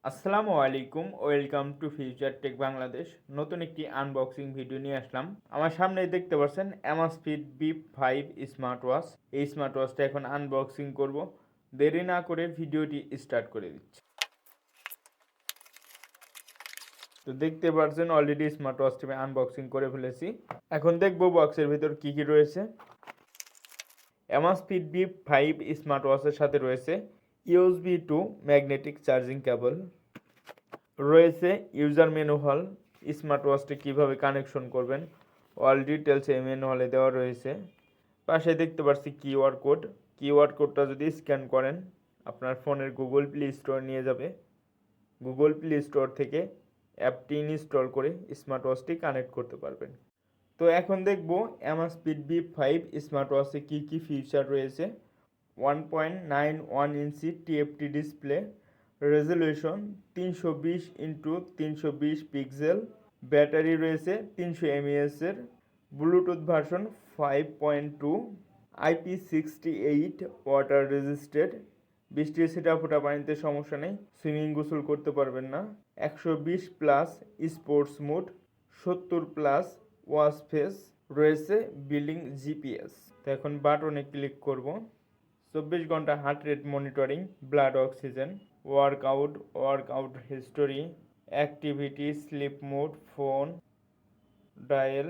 আসসালামু আলাইকুম, welcome to future tech Bangladesh. নতুন একটি আনবক্সিং ভিডিও নিয়ে আসলাম। আমার সামনে দেখতে পাচ্ছেন Amazfit Bip 5 স্মার্ট ওয়াচ। এই স্মার্ট ওয়াচটা এখন আনবক্সিং করব। দেরি না করে ভিডিওটি স্টার্ট করে দিচ্ছি। তো দেখতে পাচ্ছেন অলরেডি স্মার্ট ওয়াচটি আমি আনবক্সিং করে ফেলেছি। এখন দেখব বক্সের ভিতর কি কি রয়েছে। Amazfit Bip 5 স্মার্ট ওয়াচের সাথে রয়েছে USB to magnetic charging cable, রয়েছে ইউজার ম্যানুয়াল, স্মার্ট ওয়াচটি কীভাবে কানেকশন করবেন অল ডিটেলস এই ম্যানুয়ালে দেওয়া রয়েছে। পাশে দেখতে পাচ্ছি কিউআর কোডটা যদি স্ক্যান করেন আপনার ফোনের গুগল প্লে স্টোর নিয়ে যাবে। গুগল প্লে স্টোর থেকে অ্যাপটি ইনস্টল করে স্মার্ট ওয়াচটি কানেক্ট করতে পারবেন। তো এখন দেখব Amazfit Bip 5 স্মার্ট ওয়াচে কী কী ফিচার রয়েছে। 1.91 ইঞ্চি TFT display, resolution 320x320 pixel, battery রয়েছে 300 mAh এর, Bluetooth version 5.2, IP68 water resisted, বৃষ্টির ছিটা ফোটা পানিতে সমস্যা নেই, সুইমিং গোসল করতে পারবেন না, 120+ স্পোর্টস মোড, 70+ ওয়াচ ফেস, রয়েছে বিল্ডিং জিপিএস। তো এখন বাটনে ক্লিক করব। 24 ঘন্টা heart rate monitoring, blood oxygen, workout history, activity, sleep mode, phone dial.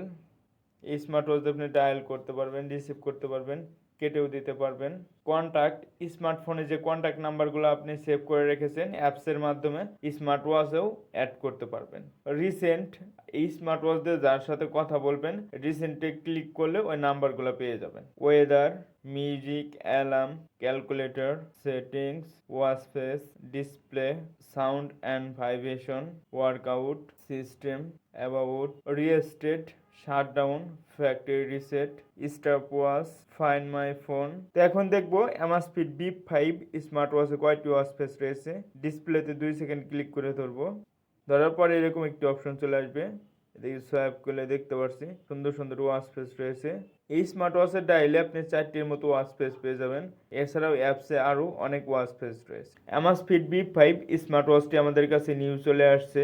এই স্মার্ট ওয়াচ আপনি ডায়াল করতে পারবেন, রিসিভ করতে পারবেন, কেটেও দিতে পারবেন। কন্ট্যাক্ট, স্মার্টফোনে যে কন্ট্যাক্ট নাম্বারগুলো আপনি সেভ করে রেখেছেন অ্যাপসের মাধ্যমে স্মার্ট ওয়াচেও অ্যাড করতে পারবেন। রিসেন্ট, এই স্মার্ট ওয়াচ দিয়ে যার সাথে কথা বলবেন রিসেন্টে ক্লিক করলে ওই নাম্বারগুলো পেয়ে যাবেন। Weather, music, alarm, calculator, settings, watch face, display, sound and vibration, workout system, about, restate, shutdown, factory reset, stop watch, find my phone. তো এখন দেখবো Amazfit Bip 5 স্মার্ট ওয়াচে কয়টি ওয়াচ ফেস রয়েছে। ডিসপ্লেতে 2 সেকেন্ড ক্লিক করে ধরবো। ধরার পরে এরকম একটি অপশন চলে আসবে, এদিকে সোয়াইপ করলে দেখতে পাচ্ছি সুন্দর সুন্দর ওয়াচ ফেস রয়েছে। এই স্মার্ট ওয়াচের ডায়ালে আপনি 4টির মতো ওয়াচ ফেস পেয়ে যাবেন। এছাড়াও অ্যাপসে আরও অনেক ওয়াচ ফেস রয়েছে। Amazfit Bip 5 স্মার্ট ওয়াচটি আমাদের কাছে নিউ চলে আসছে।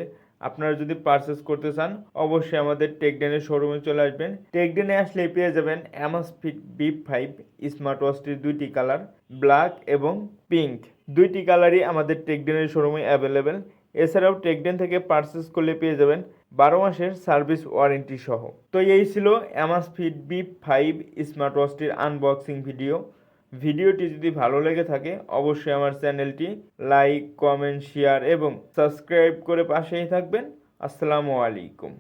আপনারা যদি পারচেস করতে চান অবশ্যই আমাদের টেকডেনের শোরুমে চলে আসবেন। টেকডেনে আসলে পেয়ে যাবেন Amazfit Bip 5 স্মার্ট ওয়াচটির 2টি কালার, ব্ল্যাক এবং পিঙ্ক। 2টি কালারই আমাদের টেকডেনের শোরুমে অ্যাভেলেবেল। এছাড়াও টেকডেন থেকে পারচেস করলে পেয়ে যাবেন 12 মাসের সার্ভিস ওয়ারেন্টি সহ। তো এই ছিল Amazfit Bip 5 স্মার্ট ওয়াচটির আনবক্সিং ভিডিও। ভিডিওটি যদি ভালো লেগে থাকে অবশ্যই আমার চ্যানেলটি লাইক, কমেন্ট, শেয়ার এবং সাবস্ক্রাইব করে পাশেই থাকবেন। আসসালামু আলাইকুম।